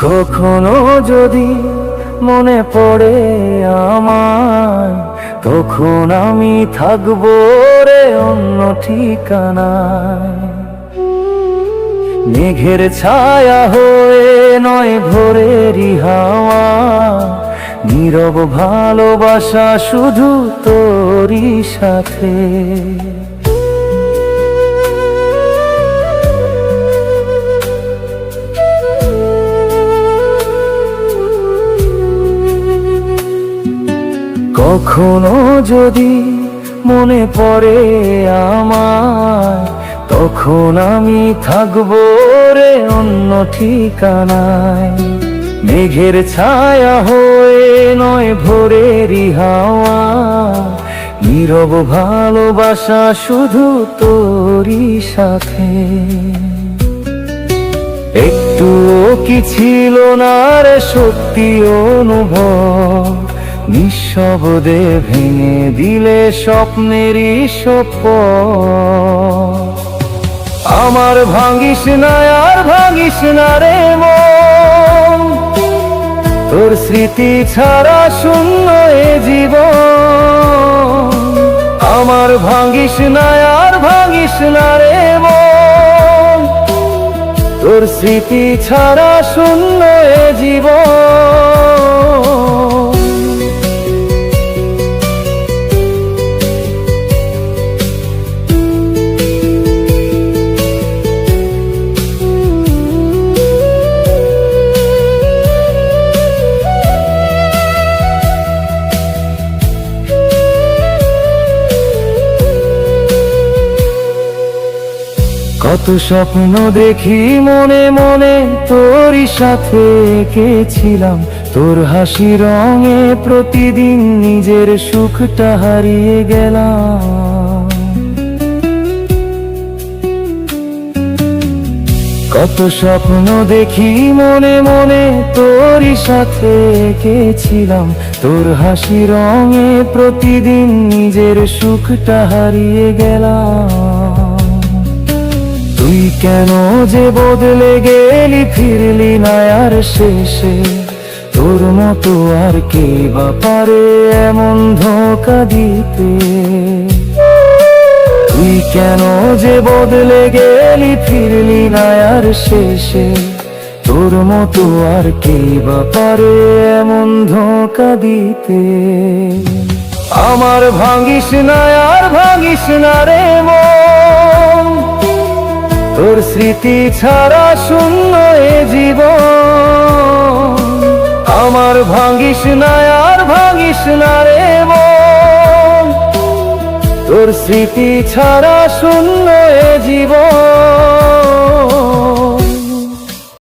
কখনো যদি মনে পড়ে আমায়, তখন আমি থাকবো রে অন্য ঠিকানায়। মেঘের ছায়া হয়ে নয় ভোরেরই হাওয়া, নীরব ভালোবাসা শুধু তোরই সাথে। কখনো যদি মনে পড়ে আমায়, তখন আমি থাকবো রে অন্য ঠিকানায়। মেঘের ছায়া হয়ে নয় ভোরেরই হাওয়া, নীরব ভালোবাসা শুধু তোরই সাথে। একটুও কি ছিল না রে সত্যি অনুভব, নিঃশব্দে ভেঙে দিলে স্বপ্নেরই শপথ। আমার ভাঙিস না আর ভাঙিস না রে মন, তোর স্মৃতি ছাড়া শূন্য এ জীবন। আমার ভাঙিস না আর ভাঙিস না রে মন, তোর স্মৃতি ছাড়া শূন্য এ জীবন। কত স্বপ্ন দেখি মনে মনে তোরই সাথে এঁকেছিলাম, তোর হাসি রঙে প্রতিদিন নিজের সুখটা হারিয়ে গেলাম। কত স্বপ্ন দেখি মনে মনে তোরই সাথে এঁকেছিলাম, তোর হাসি রঙে প্রতিদিন নিজের সুখটা হারিয়ে গেলাম। তুই কেন যে বদলে গেলি, ফিরলি না আর শেষে, তোর মতো আর কে বা পারে এমন ধোঁকা দিতে। তুই কেন যে বদলে গেলি, ফিরলি না আর শেষে, তোর মতো আর কে বা পারে এমন ধোঁকা দিতে। আমার ভাঙিস না আর ভাঙিস না রে মন, তোর স্মৃতি ছাড়া শূন্য এ জীবন। আমার ভাঙিস না আর ভাঙিস না রে মন, তোর স্মৃতি ছাড়া শূন্য এ জীবন।